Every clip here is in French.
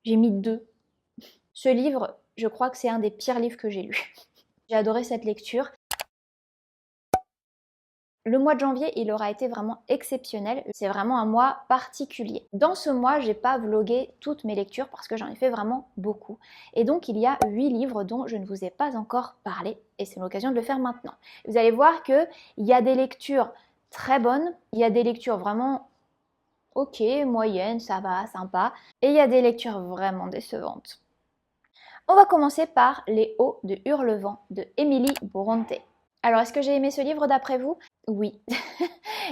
J'ai mis 2. Ce livre, je crois que c'est un des pires livres que j'ai lus. J'ai adoré cette lecture. Le mois de janvier, il aura été vraiment exceptionnel. C'est vraiment un mois particulier. Dans ce mois, j'ai pas vlogué toutes mes lectures parce que j'en ai fait vraiment beaucoup. Et donc, il y a 8 livres dont je ne vous ai pas encore parlé. Et c'est l'occasion de le faire maintenant. Vous allez voir qu'il y a des lectures très bonnes. Il y a des lectures vraiment ok, moyennes, ça va, sympa. Et il y a des lectures vraiment décevantes. On va commencer par Les Hauts de Hurlevent de Emily Brontë. Alors, est-ce que j'ai aimé ce livre d'après vous? Oui.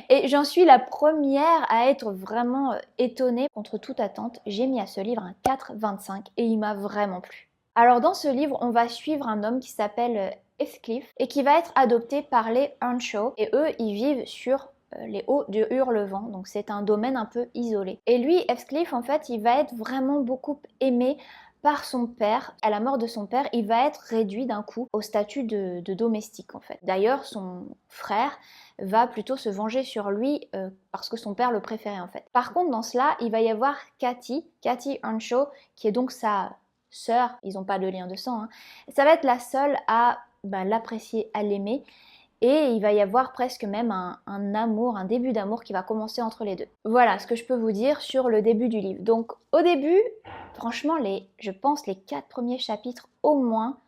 Et j'en suis la première à être vraiment étonnée. Contre toute attente, j'ai mis à ce livre un 4,25 et il m'a vraiment plu. Alors dans ce livre, on va suivre un homme qui s'appelle Heathcliff et qui va être adopté par les Earnshaw. Et eux, ils vivent sur les hauts de Hurlevent, donc c'est un domaine un peu isolé. Et lui, Heathcliff, en fait, il va être vraiment beaucoup aimé par son père. À la mort de son père, il va être réduit d'un coup au statut de domestique en fait. D'ailleurs, son frère va plutôt se venger sur lui parce que son père le préférait en fait. Par contre, dans cela, il va y avoir Cathy Earnshaw, qui est donc sa sœur, ils n'ont pas de lien de sang, hein. Ça va être la seule à l'apprécier, à l'aimer. Et il va y avoir presque même un amour, un début d'amour qui va commencer entre les deux. Voilà ce que je peux vous dire sur le début du livre. Donc au début, franchement, je pense les 4 premiers chapitres au moins,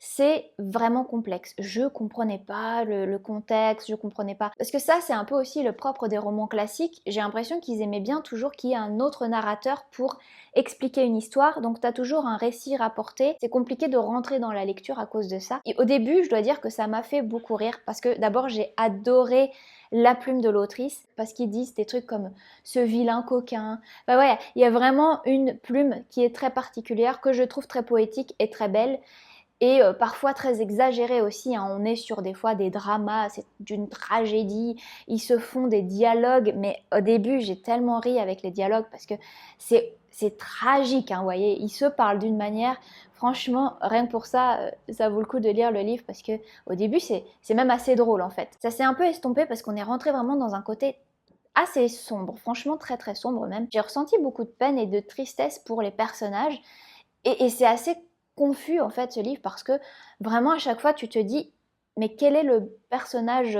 c'est vraiment complexe. Je comprenais pas le contexte, je comprenais pas. Parce que ça, c'est un peu aussi le propre des romans classiques. J'ai l'impression qu'ils aimaient bien toujours qu'il y ait un autre narrateur pour expliquer une histoire. Donc t'as toujours un récit rapporté. C'est compliqué de rentrer dans la lecture à cause de ça. Et au début, je dois dire que ça m'a fait beaucoup rire parce que d'abord, j'ai adoré la plume de l'autrice parce qu'ils disent des trucs comme ce vilain coquin. Bah ouais, il y a vraiment une plume qui est très particulière que je trouve très poétique et très belle et parfois très exagéré aussi, hein. On est sur des fois des dramas, c'est d'une tragédie, ils se font des dialogues, mais au début j'ai tellement ri avec les dialogues parce que c'est tragique, hein, vous voyez, ils se parlent d'une manière, franchement, rien que pour ça, ça vaut le coup de lire le livre parce que au début c'est même assez drôle en fait. Ça s'est un peu estompé parce qu'on est rentré vraiment dans un côté assez sombre, franchement très très sombre même. J'ai ressenti beaucoup de peine et de tristesse pour les personnages et c'est assez confus en fait ce livre parce que vraiment à chaque fois tu te dis mais quel est le personnage,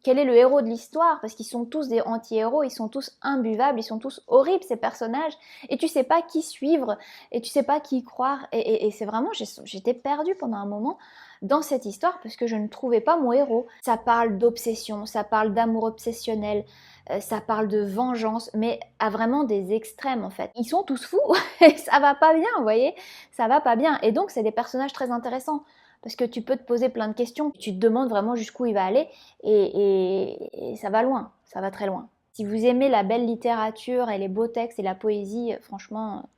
quel est le héros de l'histoire? Parce qu'ils sont tous des anti-héros, ils sont tous imbuvables, ils sont tous horribles ces personnages et tu sais pas qui suivre et tu sais pas qui croire et c'est vraiment, j'étais perdue pendant un moment dans cette histoire parce que je ne trouvais pas mon héros. Ça parle d'obsession, ça parle d'amour obsessionnel, ça parle de vengeance, mais à vraiment des extrêmes en fait. Ils sont tous fous et ça va pas bien, vous voyez, ça va pas bien. Et donc c'est des personnages très intéressants parce que tu peux te poser plein de questions, tu te demandes vraiment jusqu'où il va aller et ça va loin, ça va très loin. Si vous aimez la belle littérature et les beaux textes et la poésie, franchement,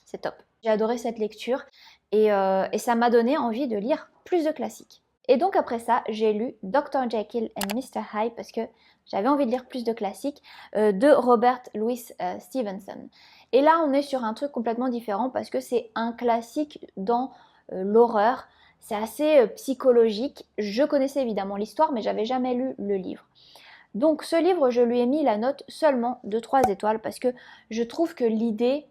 c'est top. J'ai adoré cette lecture et ça m'a donné envie de lire plus de classiques. Et donc après ça, j'ai lu Dr. Jekyll and Mr. Hyde parce que j'avais envie de lire plus de classiques de Robert Louis Stevenson. Et là, on est sur un truc complètement différent parce que c'est un classique dans l'horreur. C'est assez psychologique. Je connaissais évidemment l'histoire, mais j'avais jamais lu le livre. Donc ce livre, je lui ai mis la note seulement de 3 étoiles parce que je trouve que l'idée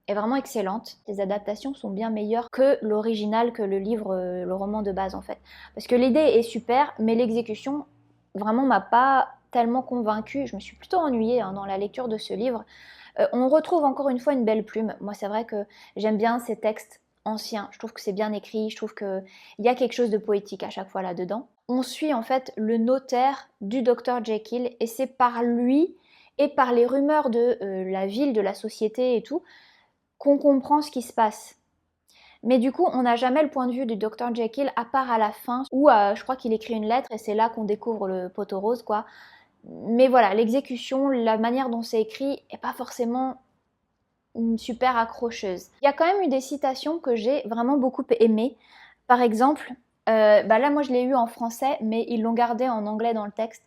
est vraiment excellente. Les adaptations sont bien meilleures que l'original, que le livre, le roman de base en fait. Parce que l'idée est super, mais l'exécution vraiment m'a pas tellement convaincue. Je me suis plutôt ennuyée dans la lecture de ce livre. On retrouve encore une fois une belle plume. Moi, c'est vrai que j'aime bien ces textes anciens. Je trouve que c'est bien écrit. Je trouve qu'il y a quelque chose de poétique à chaque fois là-dedans. On suit en fait le notaire du docteur Jekyll et c'est par lui et par les rumeurs de la ville, de la société et tout, qu'on comprend ce qui se passe. Mais du coup, on n'a jamais le point de vue du docteur Jekyll à part à la fin où je crois qu'il écrit une lettre et c'est là qu'on découvre le poteau rose quoi. Mais voilà, l'exécution, la manière dont c'est écrit est pas forcément super accrocheuse. Il y a quand même eu des citations que j'ai vraiment beaucoup aimées. Par exemple, là moi je l'ai eu en français, mais ils l'ont gardé en anglais dans le texte.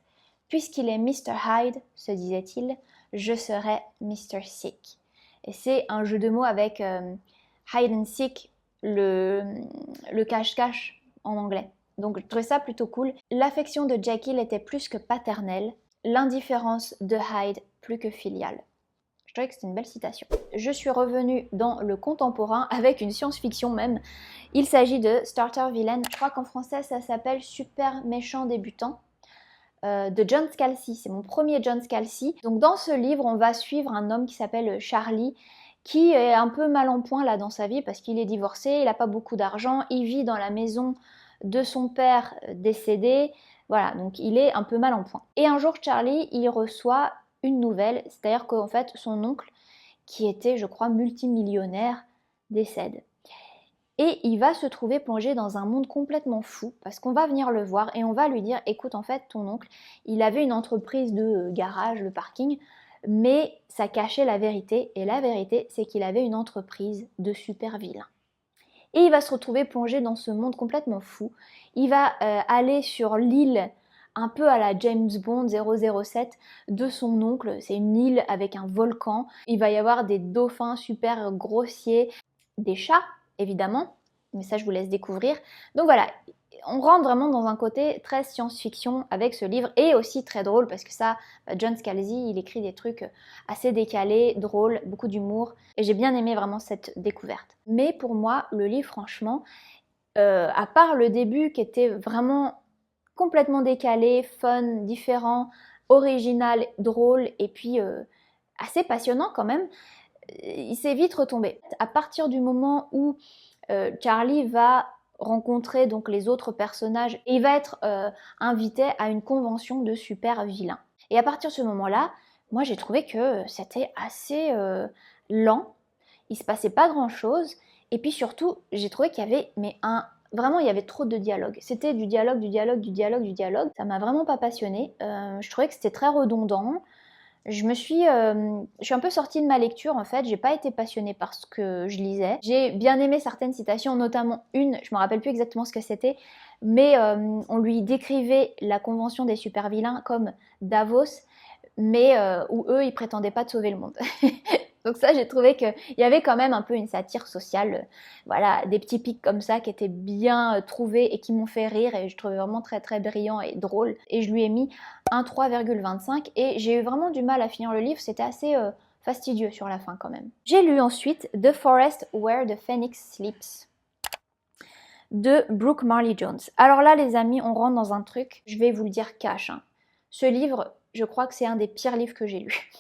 Puisqu'il est Mr. Hyde, se disait-il, je serai Mr. Sick. Et c'est un jeu de mots avec hide and seek, le cache-cache en anglais. Donc je trouvais ça plutôt cool. L'affection de Jekyll était plus que paternelle, l'indifférence de Hyde plus que filiale. Je trouvais que c'était une belle citation. Je suis revenue dans le contemporain avec une science-fiction même. Il s'agit de Starter Villain. Je crois qu'en français ça s'appelle Super méchant débutant. De John Scalzi, c'est mon premier John Scalzi. Donc dans ce livre, on va suivre un homme qui s'appelle Charlie, qui est un peu mal en point là dans sa vie parce qu'il est divorcé, il n'a pas beaucoup d'argent, il vit dans la maison de son père décédé, voilà, donc il est un peu mal en point. Et un jour, Charlie, il reçoit une nouvelle, c'est-à-dire qu'en fait, son oncle, qui était, je crois, multimillionnaire, décède. Et il va se trouver plongé dans un monde complètement fou, parce qu'on va venir le voir et on va lui dire, écoute, en fait, ton oncle, il avait une entreprise de garage, le parking, mais ça cachait la vérité, et la vérité, c'est qu'il avait une entreprise de super vilains. Et il va se retrouver plongé dans ce monde complètement fou. Il va aller sur l'île un peu à la James Bond 007 de son oncle. C'est une île avec un volcan. Il va y avoir des dauphins super grossiers, des chats évidemment, mais ça je vous laisse découvrir. Donc voilà, on rentre vraiment dans un côté très science-fiction avec ce livre et aussi très drôle parce que ça, John Scalzi, il écrit des trucs assez décalés, drôles, beaucoup d'humour et j'ai bien aimé vraiment cette découverte. Mais pour moi, le livre franchement, à part le début qui était vraiment complètement décalé, fun, différent, original, drôle et puis assez passionnant quand même, il s'est vite retombé. À partir du moment où Charlie va rencontrer donc les autres personnages et il va être invité à une convention de super vilains. Et à partir de ce moment-là, moi j'ai trouvé que c'était assez lent, il se passait pas grand-chose et puis surtout j'ai trouvé qu'il y avait vraiment il y avait trop de dialogue. C'était du dialogue, du dialogue, du dialogue, du dialogue. Ça m'a vraiment pas passionnée. Je trouvais que c'était très redondant. Je suis un peu sortie de ma lecture en fait, j'ai pas été passionnée par ce que je lisais. J'ai bien aimé certaines citations, notamment une, je me rappelle plus exactement ce que c'était, mais on lui décrivait la convention des super vilains comme Davos, mais où eux ils prétendaient pas de sauver le monde. Donc ça, j'ai trouvé qu'il y avait quand même un peu une satire sociale, voilà, des petits pics comme ça qui étaient bien trouvés et qui m'ont fait rire et je trouvais vraiment très très brillant et drôle. Et je lui ai mis un 3,25 et j'ai eu vraiment du mal à finir le livre, c'était assez fastidieux sur la fin quand même. J'ai lu ensuite The Forest Where the Phoenix Sleeps de Brooke Marley Jones. Alors là les amis, on rentre dans un truc, je vais vous le dire cash, hein. Ce livre, je crois que c'est un des pires livres que j'ai lu.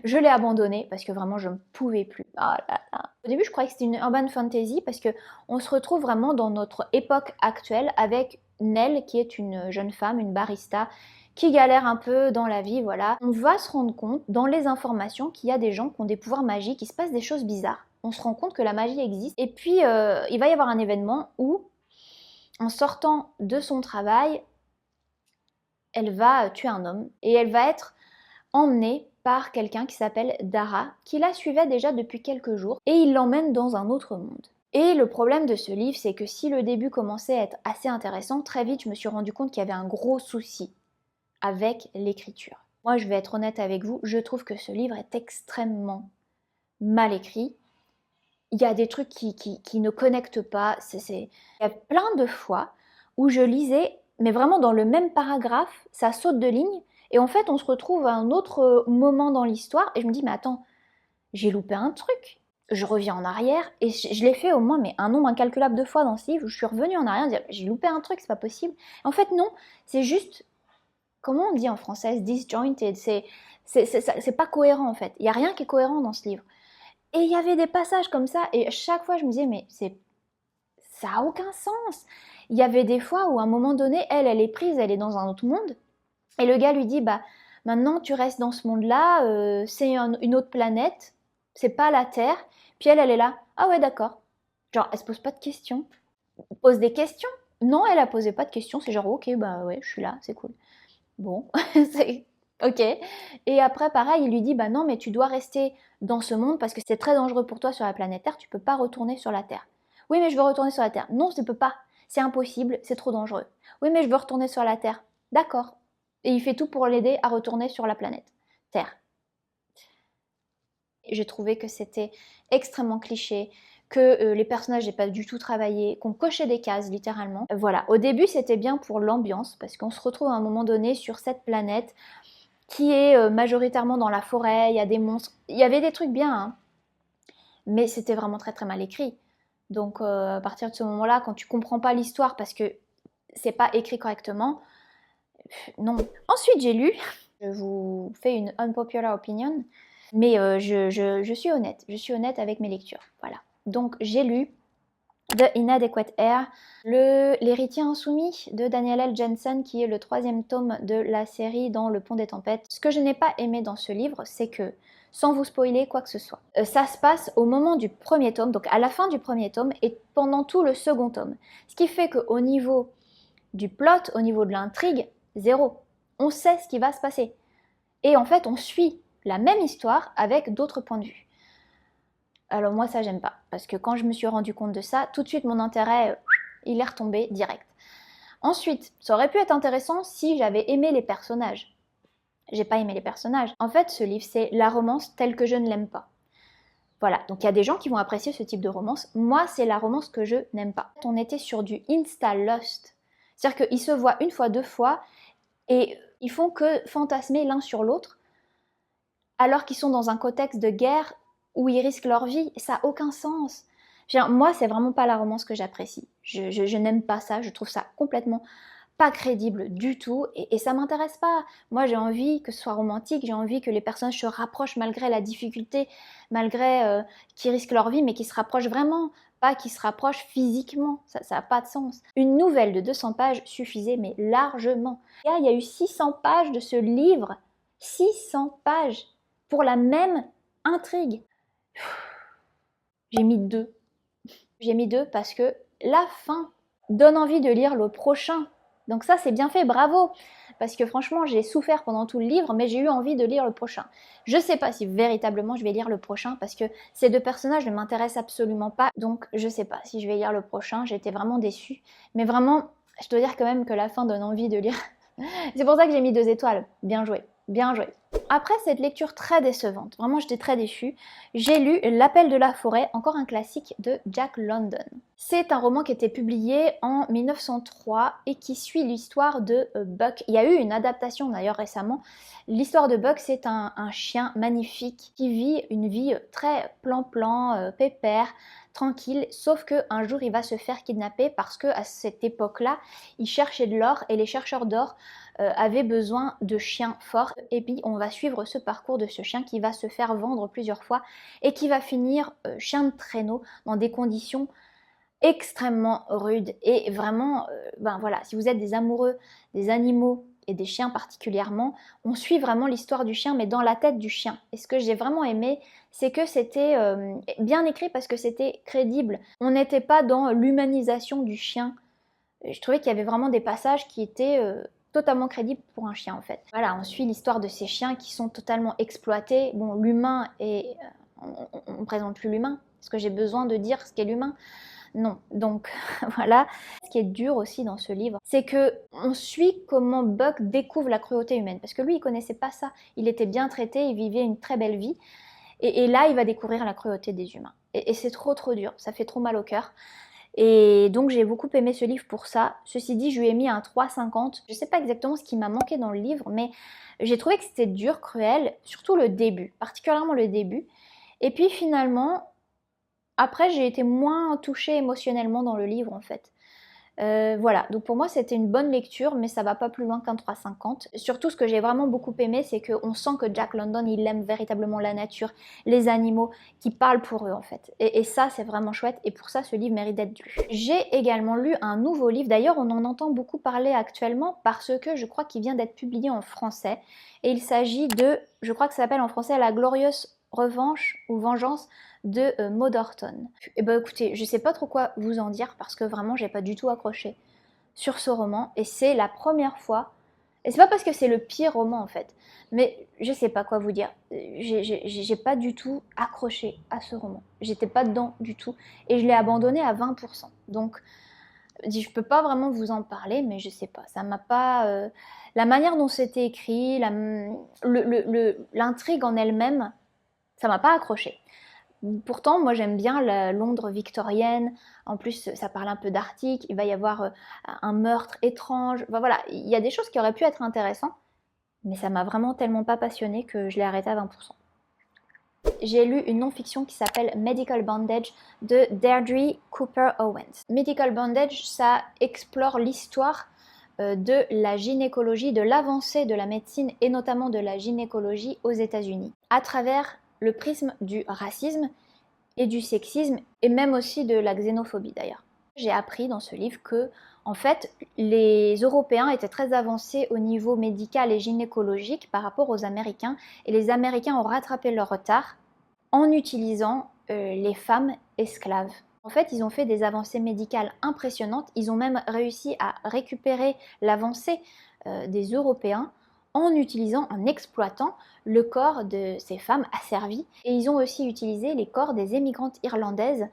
Je l'ai abandonné parce que vraiment je ne pouvais plus. Oh là là. Au début je croyais que c'était une urban fantasy parce que on se retrouve vraiment dans notre époque actuelle avec Nell qui est une jeune femme, une barista qui galère un peu dans la vie, voilà. On va se rendre compte dans les informations qu'il y a des gens qui ont des pouvoirs magiques, il se passe des choses bizarres. On se rend compte que la magie existe et puis il va y avoir un événement où en sortant de son travail, elle va tuer un homme et elle va être emmenée par quelqu'un qui s'appelle Dara, qui la suivait déjà depuis quelques jours, et il l'emmène dans un autre monde. Et le problème de ce livre, c'est que si le début commençait à être assez intéressant, très vite je me suis rendu compte qu'il y avait un gros souci avec l'écriture. Moi je vais être honnête avec vous, je trouve que ce livre est extrêmement mal écrit. Il y a des trucs qui ne connectent pas, il y a plein de fois où je lisais, mais vraiment dans le même paragraphe, ça saute de ligne, et en fait, on se retrouve à un autre moment dans l'histoire et je me dis, mais attends, j'ai loupé un truc. Je reviens en arrière et je l'ai fait au moins mais un nombre incalculable de fois dans ce livre où je suis revenue en arrière et dire, j'ai loupé un truc, c'est pas possible. En fait, non, c'est juste, comment on dit en français, disjointed, c'est pas cohérent en fait. Il n'y a rien qui est cohérent dans ce livre. Et il y avait des passages comme ça et chaque fois je me disais, mais ça a aucun sens. Il y avait des fois où à un moment donné, elle est prise, elle est dans un autre monde. Et le gars lui dit, bah maintenant tu restes dans ce monde-là, c'est une autre planète, c'est pas la Terre. Puis elle est là, ah ouais d'accord. Genre elle se pose pas de questions. Elle pose des questions? Non, elle a posé pas de questions, c'est genre ok bah ouais je suis là, c'est cool. Bon, c'est ok. Et après pareil, il lui dit, bah non mais tu dois rester dans ce monde parce que c'est très dangereux pour toi sur la planète Terre, tu peux pas retourner sur la Terre. Oui mais je veux retourner sur la Terre. Non je ne peux pas, c'est impossible, c'est trop dangereux. Oui mais je veux retourner sur la Terre. D'accord. Et il fait tout pour l'aider à retourner sur la planète Terre. J'ai trouvé que c'était extrêmement cliché, que les personnages n'aient pas du tout travaillé, qu'on cochait des cases littéralement. Voilà, au début c'était bien pour l'ambiance, parce qu'on se retrouve à un moment donné sur cette planète qui est majoritairement dans la forêt, il y a des monstres. Il y avait des trucs bien, hein, mais c'était vraiment très très mal écrit. Donc à partir de ce moment-là, quand tu comprends pas l'histoire parce que c'est pas écrit correctement, non. Ensuite, j'ai lu, je vous fais une unpopular opinion, mais je suis honnête avec mes lectures, voilà. Donc j'ai lu The Inadequate Heir, L'héritier insoumis de Daniel L. Jensen, qui est le 3e tome de la série dans Le Pont des Tempêtes. Ce que je n'ai pas aimé dans ce livre, c'est que, sans vous spoiler quoi que ce soit, ça se passe au moment du 1er tome, donc à la fin du 1er tome et pendant tout le 2nd tome. Ce qui fait qu'au niveau du plot, au niveau de l'intrigue, zéro. On sait ce qui va se passer. Et en fait, on suit la même histoire avec d'autres points de vue. Alors moi ça j'aime pas, parce que quand je me suis rendu compte de ça, tout de suite mon intérêt, il est retombé direct. Ensuite, ça aurait pu être intéressant si j'avais aimé les personnages. J'ai pas aimé les personnages. En fait, ce livre, c'est la romance telle que je ne l'aime pas. Voilà, donc il y a des gens qui vont apprécier ce type de romance. Moi, c'est la romance que je n'aime pas. On était sur du insta-lust. C'est-à-dire qu'ils se voient une fois, deux fois, et ils font que fantasmer l'un sur l'autre, alors qu'ils sont dans un contexte de guerre où ils risquent leur vie, ça n'a aucun sens. Moi, c'est vraiment pas la romance que j'apprécie. Je n'aime pas ça, je trouve ça complètement pas crédible du tout, et ça m'intéresse pas. Moi, j'ai envie que ce soit romantique, j'ai envie que les personnages se rapprochent malgré la difficulté, malgré qu'ils risquent leur vie, mais qu'ils se rapprochent vraiment, pas qu'ils se rapprochent physiquement. Ça n'a pas de sens. Une nouvelle de 200 pages suffisait, mais largement. Il y a eu 600 pages de ce livre, 600 pages pour la même intrigue. J'ai mis 2. J'ai mis 2 parce que la fin donne envie de lire le prochain. Donc ça, c'est bien fait, bravo. Parce que franchement, j'ai souffert pendant tout le livre, mais j'ai eu envie de lire le prochain. Je sais pas si véritablement je vais lire le prochain, parce que ces deux personnages ne m'intéressent absolument pas. Donc je sais pas si je vais lire le prochain, j'étais vraiment déçue. Mais vraiment, je dois dire quand même que la fin donne envie de lire. C'est pour ça que j'ai mis 2 étoiles. Bien joué, bien joué. Après cette lecture très décevante, vraiment j'étais très déçue, j'ai lu L'Appel de la forêt, encore un classique de Jack London. C'est un roman qui était publié en 1903 et qui suit l'histoire de Buck. Il y a eu une adaptation d'ailleurs récemment. L'histoire de Buck, c'est un chien magnifique qui vit une vie très plan-plan, pépère, tranquille, sauf qu'un jour il va se faire kidnapper parce qu'à cette époque-là, il cherchait de l'or et les chercheurs d'or avaient besoin de chiens forts. Et puis on va suivre ce parcours de ce chien qui va se faire vendre plusieurs fois et qui va finir chien de traîneau dans des conditions extrêmement rudes. Et vraiment, ben voilà, si vous êtes des amoureux des animaux et des chiens particulièrement, on suit vraiment l'histoire du chien, mais dans la tête du chien. Et ce que j'ai vraiment aimé, c'est que c'était bien écrit parce que c'était crédible. On n'était pas dans l'humanisation du chien. Je trouvais qu'il y avait vraiment des passages qui étaient totalement crédibles pour un chien en fait. Voilà, on suit l'histoire de ces chiens qui sont totalement exploités. Bon, l'humain est... on ne présente plus l'humain. Est-ce que j'ai besoin de dire ce qu'est l'humain ? Non, donc voilà. Ce qui est dur aussi dans ce livre, c'est que on suit comment Buck découvre la cruauté humaine, parce que lui, il connaissait pas ça. Il était bien traité, il vivait une très belle vie, et là, il va découvrir la cruauté des humains. Et c'est trop dur, ça fait trop mal au cœur. Et donc j'ai beaucoup aimé ce livre pour ça. Ceci dit, je lui ai mis un 3,50. Je sais pas exactement ce qui m'a manqué dans le livre, mais j'ai trouvé que c'était dur, cruel, surtout le début, particulièrement le début. Et puis finalement, après, j'ai été moins touchée émotionnellement dans le livre en fait. Voilà, donc pour moi c'était une bonne lecture, mais ça va pas plus loin qu'un 3,50. Surtout ce que j'ai vraiment beaucoup aimé, c'est qu'on sent que Jack London, il aime véritablement la nature, les animaux, qui parlent pour eux en fait. Et ça c'est vraiment chouette, et pour ça ce livre mérite d'être lu. J'ai également lu un nouveau livre, d'ailleurs on en entend beaucoup parler actuellement, parce que je crois qu'il vient d'être publié en français, et il s'agit de, je crois que ça s'appelle en français La glorieuse revanche ou vengeance de Maud Horton. Et bah écoutez, je sais pas trop quoi vous en dire parce que vraiment j'ai pas du tout accroché sur ce roman, et c'est la première fois, et c'est pas parce que c'est le pire roman en fait, mais je sais pas quoi vous dire, j'ai pas du tout accroché à ce roman, j'étais pas dedans du tout, et je l'ai abandonné à 20%, donc je peux pas vraiment vous en parler, mais je sais pas, ça m'a pas... la manière dont c'était écrit, l'intrigue en elle-même, ça m'a pas accroché. Pourtant, moi j'aime bien la Londres victorienne, en plus ça parle un peu d'Arctique, il va y avoir un meurtre étrange, enfin, voilà, il y a des choses qui auraient pu être intéressantes, mais ça m'a vraiment tellement pas passionnée que je l'ai arrêté à 20%. J'ai lu une non-fiction qui s'appelle Medical Bandage de Deirdre Cooper Owens. Medical Bandage, ça explore l'histoire de la gynécologie, de l'avancée de la médecine et notamment de la gynécologie aux États-Unis, à travers le prisme du racisme et du sexisme et même aussi de la xénophobie d'ailleurs. J'ai appris dans ce livre que en fait, les Européens étaient très avancés au niveau médical et gynécologique par rapport aux Américains et les Américains ont rattrapé leur retard en utilisant les femmes esclaves. En fait, ils ont fait des avancées médicales impressionnantes. Ils ont même réussi à récupérer l'avancée des Européens en utilisant, en exploitant le corps de ces femmes asservies. Et ils ont aussi utilisé les corps des émigrantes irlandaises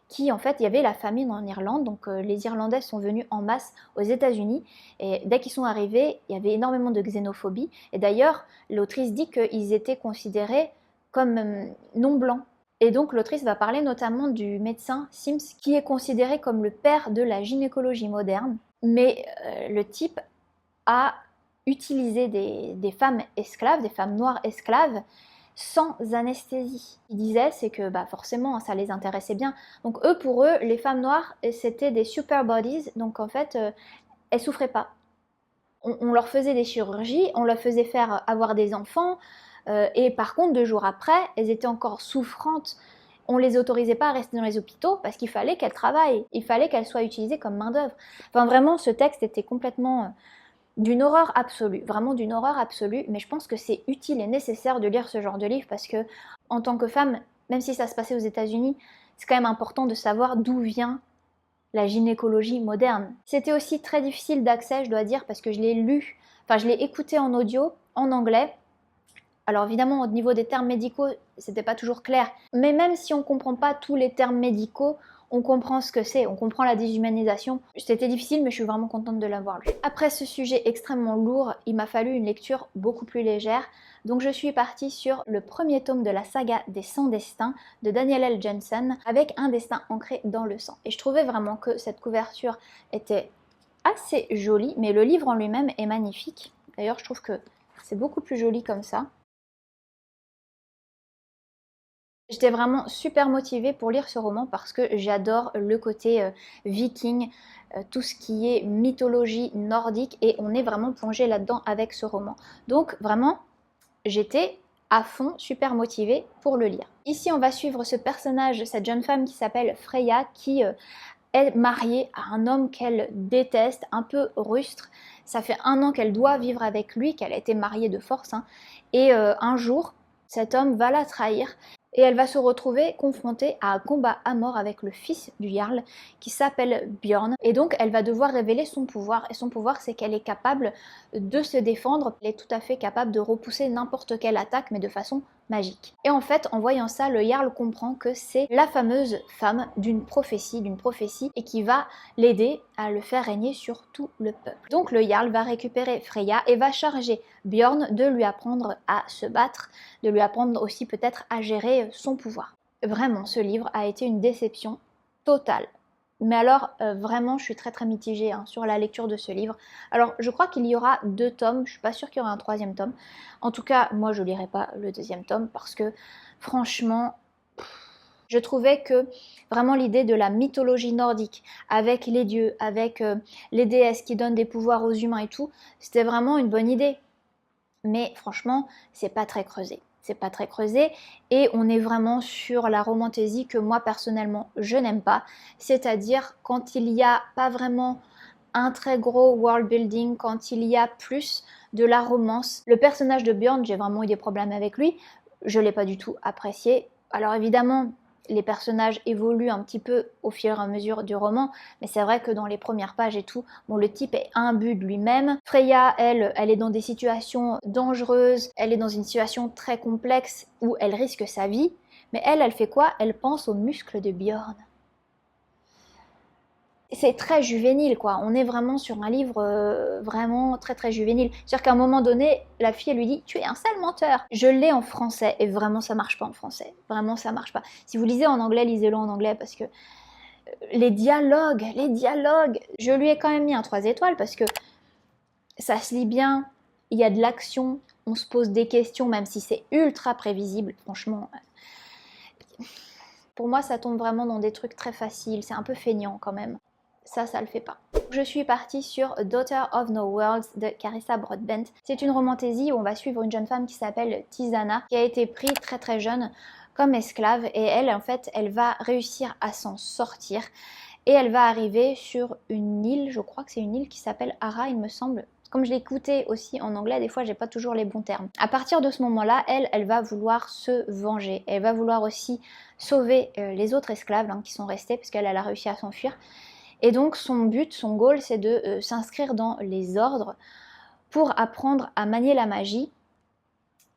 qui, en fait, il y avait la famine en Irlande, donc les Irlandais sont venus en masse aux États-Unis et dès qu'ils sont arrivés, il y avait énormément de xénophobie. Et d'ailleurs, l'autrice dit qu'ils étaient considérés comme non blancs. Et donc l'autrice va parler notamment du médecin Sims, qui est considéré comme le père de la gynécologie moderne, mais le type a utilisé des femmes esclaves, des femmes noires esclaves, sans anesthésie. Ce qu'ils disaient, c'est que forcément, ça les intéressait bien. Donc eux, pour eux, les femmes noires, c'était des super bodies, donc en fait, elles souffraient pas. On leur faisait des chirurgies, on leur faisait faire avoir des enfants, et par contre, 2 jours après, elles étaient encore souffrantes. On ne les autorisait pas à rester dans les hôpitaux parce qu'il fallait qu'elles travaillent, il fallait qu'elles soient utilisées comme main-d'œuvre. Enfin, vraiment, ce texte était complètement d'une horreur absolue, vraiment d'une horreur absolue, mais je pense que c'est utile et nécessaire de lire ce genre de livre parce que, en tant que femme, même si ça se passait aux États-Unis, c'est quand même important de savoir d'où vient la gynécologie moderne. C'était aussi très difficile d'accès, je dois dire, parce que je l'ai lu, enfin je l'ai écouté en audio, en anglais. Alors évidemment, au niveau des termes médicaux, c'était pas toujours clair, mais même si on comprend pas tous les termes médicaux, on comprend ce que c'est, on comprend la déshumanisation. C'était difficile, mais je suis vraiment contente de l'avoir lu. Après ce sujet extrêmement lourd, il m'a fallu une lecture beaucoup plus légère, donc je suis partie sur le premier tome de la saga des 100 destins de Daniel L. Jensen, avec un destin ancré dans le sang. Et je trouvais vraiment que cette couverture était assez jolie, mais le livre en lui-même est magnifique. D'ailleurs, je trouve que c'est beaucoup plus joli comme ça. J'étais vraiment super motivée pour lire ce roman parce que j'adore le côté viking, tout ce qui est mythologie nordique et on est vraiment plongé là-dedans avec ce roman. Donc vraiment, j'étais à fond, super motivée pour le lire. Ici, on va suivre ce personnage, cette jeune femme qui s'appelle Freya, qui est mariée à un homme qu'elle déteste, un peu rustre. Ça fait 1 an qu'elle doit vivre avec lui, qu'elle a été mariée de force, hein. Et un jour, cet homme va la trahir et elle va se retrouver confrontée à un combat à mort avec le fils du Jarl qui s'appelle Bjorn. Et donc elle va devoir révéler son pouvoir. Et son pouvoir, c'est qu'elle est capable de se défendre. Elle est tout à fait capable de repousser n'importe quelle attaque, mais de façon magique. Et en fait, en voyant ça, le Jarl comprend que c'est la fameuse femme d'une prophétie, et qui va l'aider à le faire régner sur tout le peuple. Donc le Jarl va récupérer Freya et va charger Bjorn de lui apprendre à se battre, de lui apprendre aussi peut-être à gérer son pouvoir. Vraiment, ce livre a été une déception totale. Mais alors, vraiment, je suis très très mitigée sur la lecture de ce livre. Alors, je crois qu'il y aura 2 tomes, je suis pas sûre qu'il y aura un 3e tome. En tout cas, moi, je lirai pas le 2e tome parce que, franchement, je trouvais que vraiment l'idée de la mythologie nordique, avec les dieux, avec les déesses qui donnent des pouvoirs aux humains et tout, c'était vraiment une bonne idée. Mais franchement, c'est pas très creusé. C'est pas très creusé et on est vraiment sur la romantaisie que moi personnellement je n'aime pas, c'est-à-dire quand il n'y a pas vraiment un très gros world building, quand il y a plus de la romance. Le personnage de Bjorn, j'ai vraiment eu des problèmes avec lui, je l'ai pas du tout apprécié. Alors évidemment, les personnages évoluent un petit peu au fur et à mesure du roman, mais c'est vrai que dans les premières pages et tout, bon, le type est imbu de lui-même. Freya, elle est dans des situations dangereuses, elle est dans une situation très complexe où elle risque sa vie, mais elle fait quoi? Elle pense aux muscles de Bjorn. C'est très juvénile, quoi. On est vraiment sur un livre vraiment très très juvénile. C'est-à-dire qu'à un moment donné, la fille elle lui dit « Tu es un sale menteur !» Je l'ai en français et vraiment ça marche pas en français. Vraiment ça marche pas. Si vous lisez en anglais, lisez-le en anglais parce que les dialogues, je lui ai quand même mis un 3 étoiles parce que ça se lit bien, il y a de l'action, on se pose des questions, même si c'est ultra prévisible, franchement. Pour moi, ça tombe vraiment dans des trucs très faciles, c'est un peu feignant quand même. Ça le fait pas. Je suis partie sur Daughter of No Worlds de Carissa Broadbent. C'est une romantaisie où on va suivre une jeune femme qui s'appelle Tisana, qui a été prise très très jeune comme esclave, et elle, en fait, elle va réussir à s'en sortir, et elle va arriver sur une île, je crois que c'est une île qui s'appelle Ara, il me semble. Comme je l'écoutais aussi en anglais, des fois j'ai pas toujours les bons termes. À partir de ce moment-là, elle va vouloir se venger. Elle va vouloir aussi sauver les autres esclaves qui sont restés, parce qu'elle a réussi à s'enfuir. Et donc son but, son goal, c'est de s'inscrire dans les ordres pour apprendre à manier la magie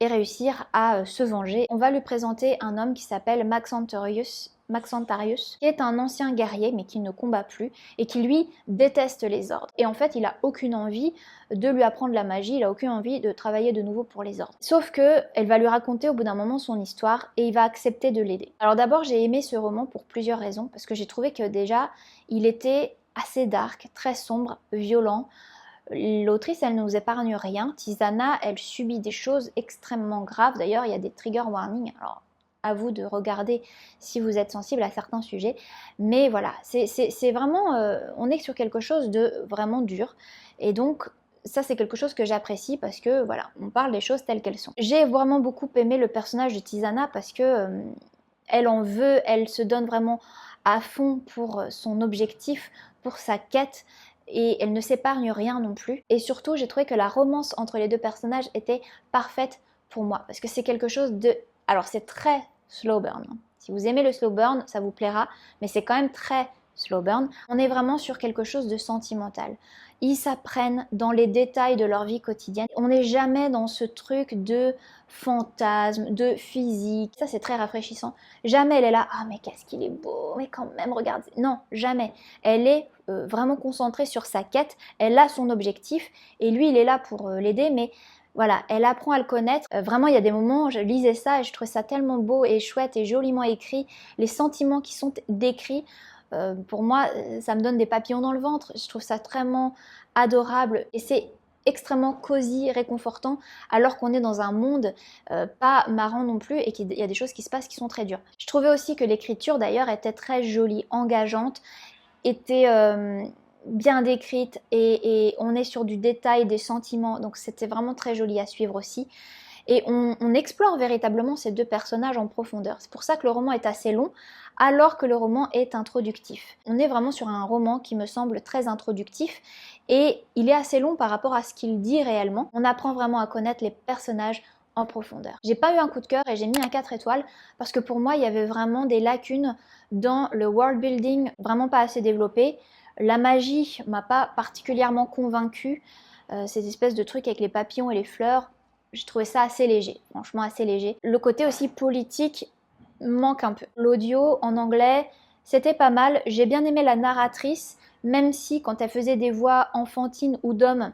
et réussir à se venger. On va lui présenter un homme qui s'appelle Maxantarius, qui est un ancien guerrier mais qui ne combat plus et qui lui déteste les ordres. Et en fait il a aucune envie de lui apprendre la magie, il a aucune envie de travailler de nouveau pour les ordres. Sauf que elle va lui raconter au bout d'un moment son histoire et il va accepter de l'aider. Alors d'abord j'ai aimé ce roman pour plusieurs raisons, parce que j'ai trouvé que déjà il était assez dark, très sombre, violent. L'autrice, elle ne nous épargne rien. Tisana, elle subit des choses extrêmement graves. D'ailleurs, il y a des trigger warnings. Alors, à vous de regarder si vous êtes sensible à certains sujets. Mais voilà, c'est vraiment... on est sur quelque chose de vraiment dur. Et donc, ça, c'est quelque chose que j'apprécie parce que, voilà, on parle des choses telles qu'elles sont. J'ai vraiment beaucoup aimé le personnage de Tisana parce que elle en veut, elle se donne vraiment à fond pour son objectif, pour sa quête, et elle ne s'épargne rien non plus. Et surtout, j'ai trouvé que la romance entre les deux personnages était parfaite pour moi, parce que c'est quelque chose de... Alors c'est très slow burn. Si vous aimez le slow burn, ça vous plaira, mais c'est quand même très slow burn. On est vraiment sur quelque chose de sentimental. Ils s'apprennent dans les détails de leur vie quotidienne. On n'est jamais dans ce truc de fantasme, de physique. Ça, c'est très rafraîchissant. Jamais elle est là, ah mais qu'est-ce qu'il est beau, mais quand même, regarde. Non, jamais. Elle est vraiment concentrée sur sa quête. Elle a son objectif et lui, il est là pour l'aider, mais voilà, elle apprend à le connaître. Vraiment, il y a des moments, je lisais ça et je trouvais ça tellement beau et chouette et joliment écrit. Les sentiments qui sont décrits, pour moi, ça me donne des papillons dans le ventre. Je trouve ça vraiment adorable et c'est extrêmement cosy, réconfortant, alors qu'on est dans un monde pas marrant non plus et qu'il y a des choses qui se passent qui sont très dures. Je trouvais aussi que l'écriture d'ailleurs était très jolie, engageante, était bien décrite et on est sur du détail, des sentiments, donc c'était vraiment très joli à suivre aussi. Et on explore véritablement ces deux personnages en profondeur. C'est pour ça que le roman est assez long, alors que le roman est introductif. On est vraiment sur un roman qui me semble très introductif, et il est assez long par rapport à ce qu'il dit réellement. On apprend vraiment à connaître les personnages en profondeur. J'ai pas eu un coup de cœur et j'ai mis un 4 étoiles, parce que pour moi, il y avait vraiment des lacunes dans le world building, vraiment pas assez développé. La magie m'a pas particulièrement convaincue. Ces espèces de trucs avec les papillons et les fleurs, j'ai trouvé ça assez léger, franchement assez léger. Le côté aussi politique manque un peu. L'audio en anglais, c'était pas mal. J'ai bien aimé la narratrice, même si quand elle faisait des voix enfantines ou d'hommes,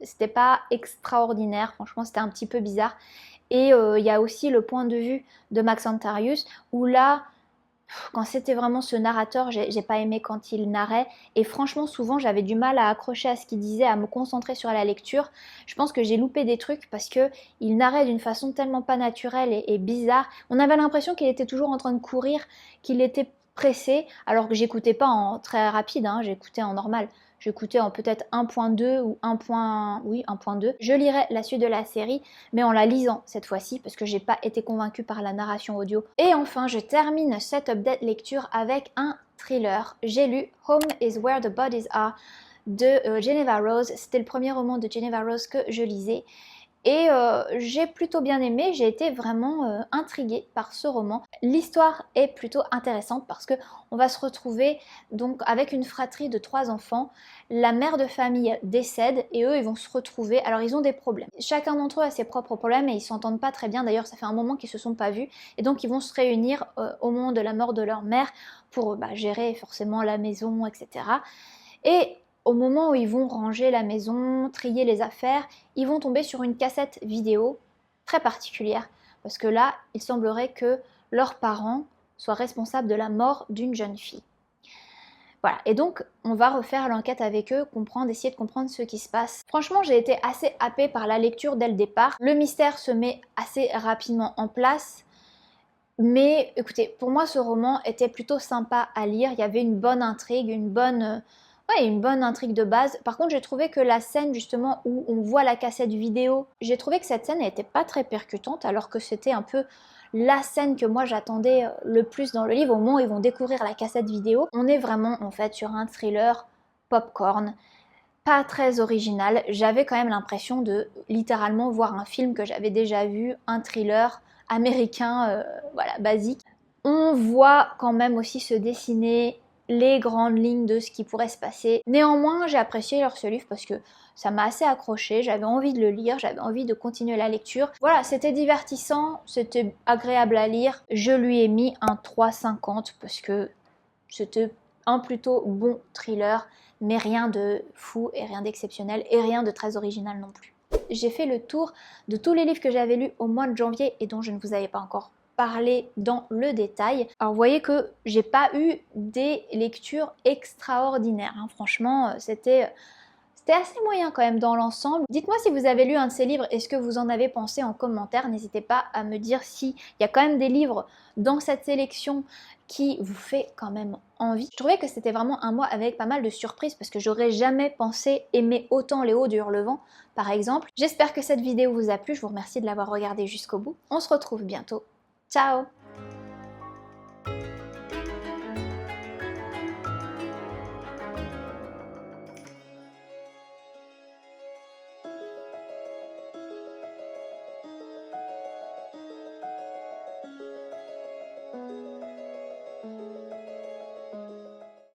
c'était pas extraordinaire. Franchement, c'était un petit peu bizarre. Et il y a aussi le point de vue de Maxantarius, où là, quand c'était vraiment ce narrateur, j'ai pas aimé quand il narrait, et franchement souvent j'avais du mal à accrocher à ce qu'il disait, à me concentrer sur la lecture. Je pense que j'ai loupé des trucs parce que il narrait d'une façon tellement pas naturelle et bizarre. On avait l'impression qu'il était toujours en train de courir, qu'il était pressé, alors que j'écoutais pas en très rapide, j'écoutais en normal. J'écoutais en peut-être 1.2 ou 1.2. Je lirai la suite de la série, mais en la lisant cette fois-ci, parce que j'ai pas été convaincue par la narration audio. Et enfin, je termine cette update lecture avec un thriller. J'ai lu Home is Where the Bodies Are de Geneva Rose. C'était le premier roman de Geneva Rose que je lisais. Et j'ai plutôt bien aimé, j'ai été vraiment intriguée par ce roman. L'histoire est plutôt intéressante parce que on va se retrouver donc avec une fratrie de 3 enfants. La mère de famille décède et eux ils vont se retrouver, alors ils ont des problèmes. Chacun d'entre eux a ses propres problèmes et ils s'entendent pas très bien, d'ailleurs ça fait un moment qu'ils se sont pas vus. Et donc ils vont se réunir au moment de la mort de leur mère pour gérer forcément la maison, etc. Et au moment où ils vont ranger la maison, trier les affaires, ils vont tomber sur une cassette vidéo très particulière. Parce que là, il semblerait que leurs parents soient responsables de la mort d'une jeune fille. Voilà, et donc on va refaire l'enquête avec eux, essayer de comprendre ce qui se passe. Franchement, j'ai été assez happée par la lecture dès le départ. Le mystère se met assez rapidement en place. Mais écoutez, pour moi ce roman était plutôt sympa à lire, il y avait une bonne intrigue, une bonne intrigue de base. Par contre j'ai trouvé que la scène justement où on voit la cassette vidéo, j'ai trouvé que cette scène n'était pas très percutante alors que c'était un peu la scène que moi j'attendais le plus dans le livre. Au moment où ils vont découvrir la cassette vidéo, on est vraiment en fait sur un thriller popcorn, pas très original. J'avais quand même l'impression de littéralement voir un film que j'avais déjà vu, un thriller américain, voilà, basique. On voit quand même aussi se dessiner les grandes lignes de ce qui pourrait se passer. Néanmoins, j'ai apprécié lire ce livre parce que ça m'a assez accroché, j'avais envie de le lire, j'avais envie de continuer la lecture. Voilà, c'était divertissant, c'était agréable à lire. Je lui ai mis un 3,50 parce que c'était un plutôt bon thriller, mais rien de fou et rien d'exceptionnel et rien de très original non plus. J'ai fait le tour de tous les livres que j'avais lus au mois de janvier et dont je ne vous avais pas encore parlé dans le détail. Alors vous voyez que j'ai pas eu des lectures extraordinaires, hein. Franchement c'était assez moyen quand même dans l'ensemble. Dites-moi si vous avez lu un de ces livres et ce que vous en avez pensé en commentaire. N'hésitez pas à me dire s'il y a quand même des livres dans cette sélection qui vous fait quand même envie. Je trouvais que c'était vraiment un mois avec pas mal de surprises parce que j'aurais jamais pensé aimer autant Léo de Hurlevent par exemple. J'espère que cette vidéo vous a plu, je vous remercie de l'avoir regardée jusqu'au bout. On se retrouve bientôt. Ciao!